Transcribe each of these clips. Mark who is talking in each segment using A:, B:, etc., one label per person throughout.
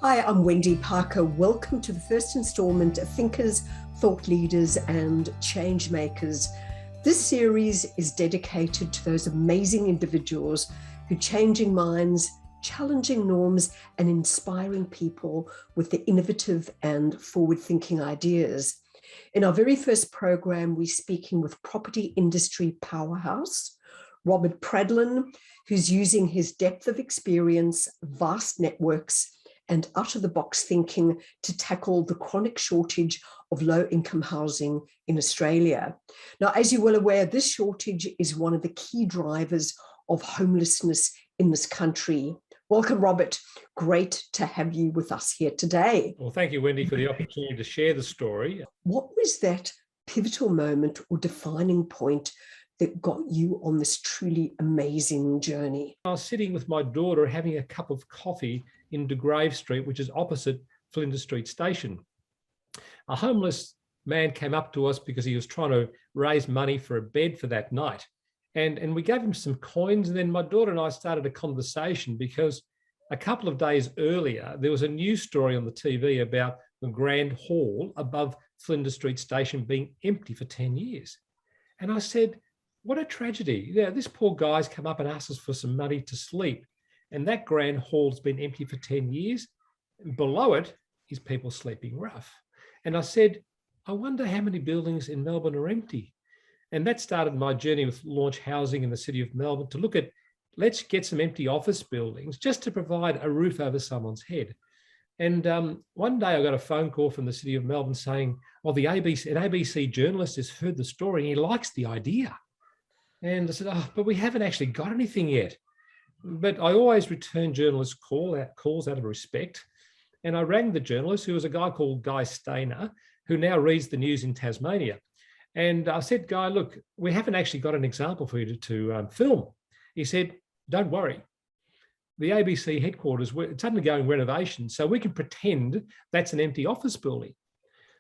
A: Hi, I'm Wendy Parker. Welcome to the first installment of Thinkers, Thought Leaders and Change Makers. This series is dedicated to those amazing individuals who are changing minds, challenging norms and inspiring people with the innovative and forward-thinking ideas. In our very first program, we're speaking with property industry powerhouse, Robert Pradolin, who's using his depth of experience, vast networks, and out-of-the-box thinking to tackle the chronic shortage of low-income housing in Australia. Now, as you're well aware, this shortage is one of the key drivers of homelessness in this country. Welcome, Robert. Great to have you with us here today.
B: Well, thank you, Wendy, for the opportunity to share the story.
A: What was that pivotal moment or defining point that got you on this truly amazing journey?
B: I was sitting with my daughter having a cup of coffee in De Grave Street, which is opposite Flinders Street Station. A homeless man came up to us because he was trying to raise money for a bed for that night. And we gave him some coins. And then my daughter and I started a conversation because a couple of days earlier, there was a news story on the TV about the Grand Hall above Flinders Street Station being empty for 10 years. And I said, what a tragedy. Yeah, this poor guy's come up and asked us for some money to sleep. And that Grand Hall's been empty for 10 years. And below it is people sleeping rough. And I said, I wonder how many buildings in Melbourne are empty. And that started my journey with Launch Housing in the city of Melbourne to look at, let's get some empty office buildings just to provide a roof over someone's head. And one day I got a phone call from the city of Melbourne saying, an ABC journalist has heard the story and he likes the idea. And I said, but we haven't actually got anything yet. But I always return journalists' calls out of respect. And I rang the journalist, who was a guy called Guy Stainer, who now reads the news in Tasmania. And I said, Guy, look, we haven't actually got an example for you to film. He said, don't worry. The ABC headquarters, it's undergoing renovation, so we can pretend that's an empty office building.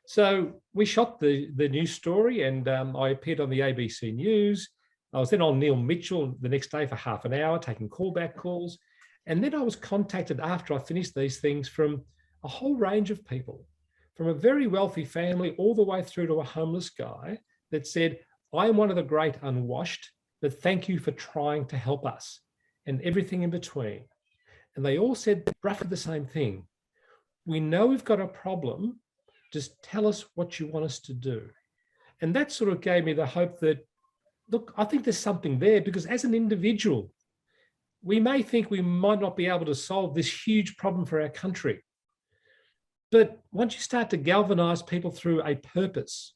B: So we shot the news story and I appeared on the ABC News. I was then on Neil Mitchell the next day for half an hour, taking callback calls. And then I was contacted after I finished these things from a whole range of people, from a very wealthy family all the way through to a homeless guy that said, I am one of the great unwashed, but thank you for trying to help us, and everything in between. And they all said roughly the same thing. We know we've got a problem, just tell us what you want us to do. And that sort of gave me the hope that, look, I think there's something there, because as an individual, we may think we might not be able to solve this huge problem for our country. But once you start to galvanize people through a purpose,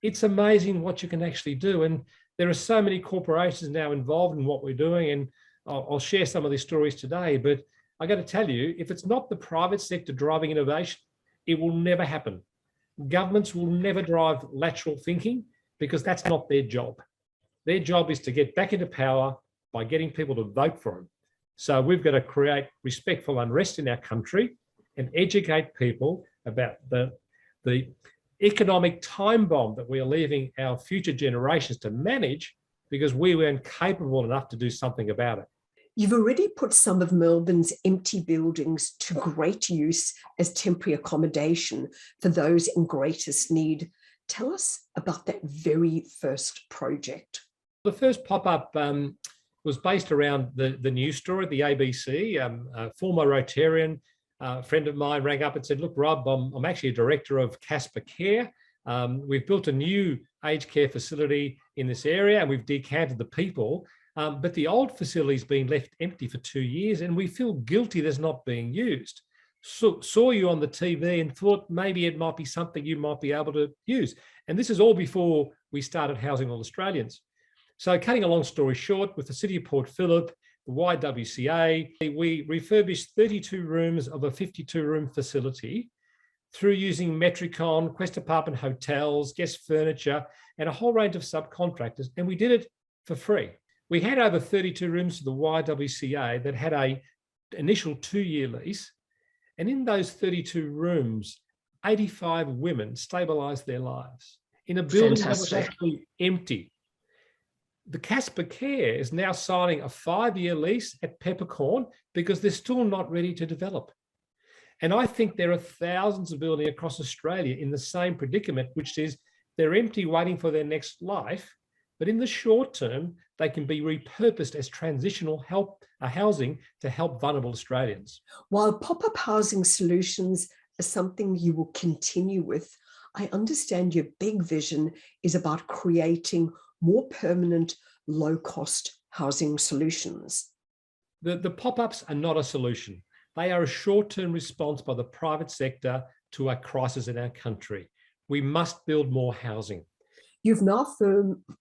B: it's amazing what you can actually do. And there are so many corporations now involved in what we're doing. And I'll share some of these stories today. But I got to tell you, if it's not the private sector driving innovation, it will never happen. Governments will never drive lateral thinking, because that's not their job. Their job is to get back into power by getting people to vote for them. So we've got to create respectful unrest in our country and educate people about the economic time bomb that we are leaving our future generations to manage, because we weren't capable enough to do something about it.
A: You've already put some of Melbourne's empty buildings to great use as temporary accommodation for those in greatest need. Tell us about that very first project.
B: The first pop-up was based around the news story, the ABC. A former Rotarian friend of mine rang up and said, look, Rob, I'm actually a director of Casper Care. We've built a new aged care facility in this area and we've decanted the people, but the old facility's been left empty for 2 years and we feel guilty that's not being used. Saw you on the TV and thought maybe it might be something you might be able to use. And this is all before we started housing all Australians. So cutting a long story short, with the City of Port Phillip, the YWCA, we refurbished 32 rooms of a 52-room facility through using Metricon, Quest Apartment Hotels, guest furniture, and a whole range of subcontractors. And we did it for free. We had over 32 rooms to the YWCA that had an initial 2-year lease. And in those 32 rooms, 85 women stabilised their lives in a building that was actually empty. The Casper Care is now signing a 5-year lease at Peppercorn because they're still not ready to develop. And I think there are thousands of buildings across Australia in the same predicament, which is they're empty waiting for their next life. But in the short term, they can be repurposed as transitional housing to help vulnerable Australians.
A: While pop-up housing solutions are something you will continue with, I understand your big vision is about creating more permanent, low-cost housing solutions.
B: The pop-ups are not a solution. They are a short-term response by the private sector to a crisis in our country. We must build more housing.
A: You've now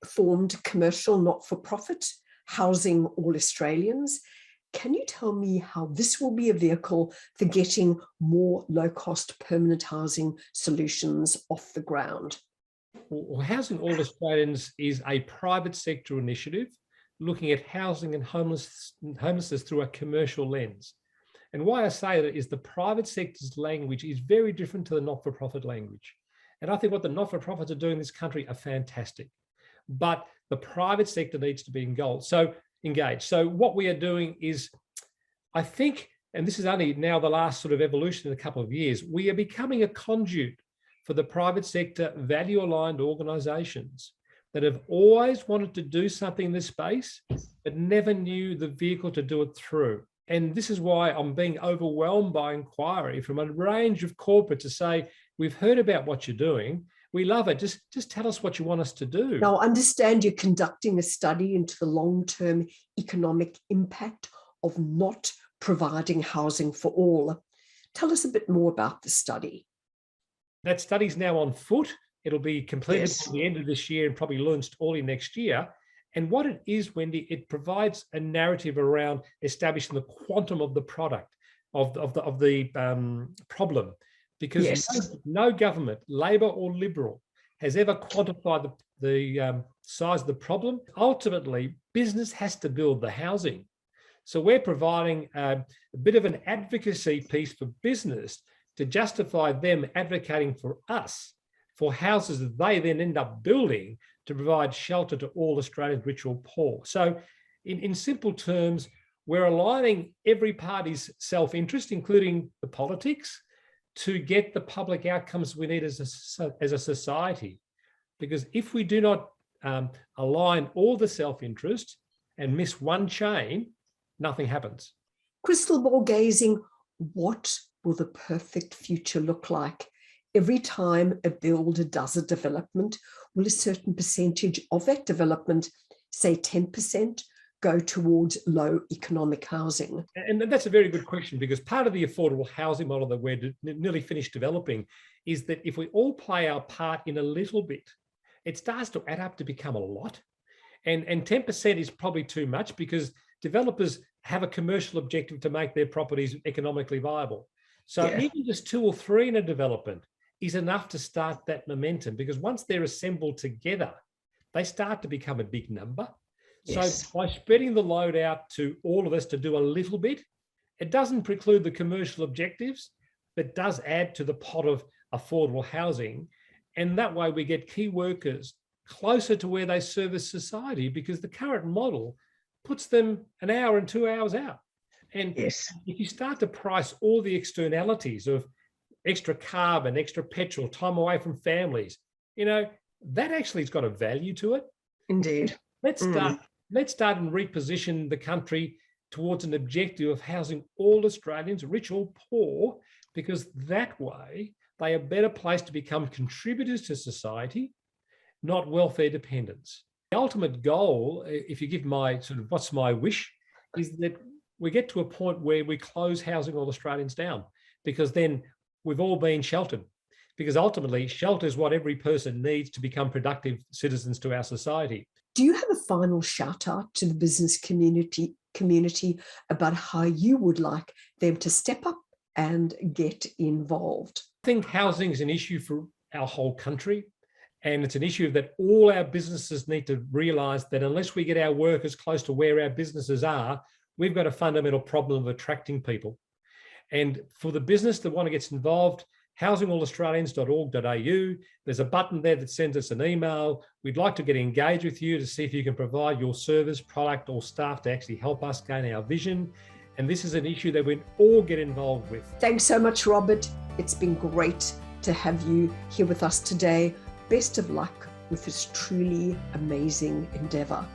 A: formed commercial not-for-profit Housing All Australians. Can you tell me how this will be a vehicle for getting more low-cost permanent housing solutions off the ground?
B: Well, Housing All Australians is a private sector initiative looking at housing and homelessness through a commercial lens. And why I say that is the private sector's language is very different to the not-for-profit language. And I think what the not-for-profits are doing in this country are fantastic. But the private sector needs to be engaged. So what we are doing is, I think, and this is only now the last sort of evolution in a couple of years, we are becoming a conduit for the private sector value-aligned organisations that have always wanted to do something in this space, but never knew the vehicle to do it through. And this is why I'm being overwhelmed by inquiry from a range of corporates to say, we've heard about what you're doing. We love it. Just tell us what you want us to do.
A: Now, I understand you're conducting a study into the long-term economic impact of not providing housing for all. Tell us a bit more about the study.
B: That study's now on foot. It'll be completed
A: Yes.
B: by the end of this year and probably launched early next year. And what it is, Wendy, it provides a narrative around establishing the quantum of the product, of the problem. Because
A: Yes.
B: no government, Labor or Liberal, has ever quantified the size of the problem. Ultimately, business has to build the housing. So we're providing a bit of an advocacy piece for business to justify them advocating for us for houses that they then end up building to provide shelter to all Australians, rich or poor. So in simple terms, we're aligning every party's self-interest, including the politics, to get the public outcomes we need as a society. Because if we do not align all the self-interest and miss one chain, nothing happens.
A: Crystal ball gazing, what will the perfect future look like? Every time a builder does a development, will a certain percentage of that development, say 10%, go towards low economic housing?
B: And that's a very good question, because part of the affordable housing model that we're nearly finished developing is that if we all play our part in a little bit, it starts to add up to become a lot. And 10% is probably too much, because developers have a commercial objective to make their properties economically viable. So even just 2 or 3 in a development is enough to start that momentum, because once they're assembled together, they start to become a big number.
A: Yes.
B: So by spreading the load out to all of us to do a little bit, it doesn't preclude the commercial objectives, but does add to the pot of affordable housing. And that way we get key workers closer to where they service society, because the current model puts them an hour and 2 hours out. And
A: Yes.
B: if you start to price all the externalities of extra carbon, extra petrol, time away from families, that actually has got a value to it.
A: Indeed.
B: Let's start and reposition the country towards an objective of housing all Australians, rich or poor, because that way they are better placed to become contributors to society, not welfare dependents. The ultimate goal, if you give my sort of what's my wish, is that we get to a point where we close Housing All Australians down, because then we've all been sheltered. Because ultimately, shelter is what every person needs to become productive citizens to our society.
A: Do you have a final shout out to the business community about how you would like them to step up and get involved?
B: I think housing is an issue for our whole country. And it's an issue that all our businesses need to realise that unless we get our workers close to where our businesses are, we've got a fundamental problem of attracting people. And for the business that want to get involved, housingallaustralians.org.au, there's a button there that sends us an email. We'd like to get engaged with you to see if you can provide your service, product or staff to actually help us gain our vision. And this is an issue that we all get involved with.
A: Thanks so much, Robert. It's been great to have you here with us today. Best of luck with this truly amazing endeavor.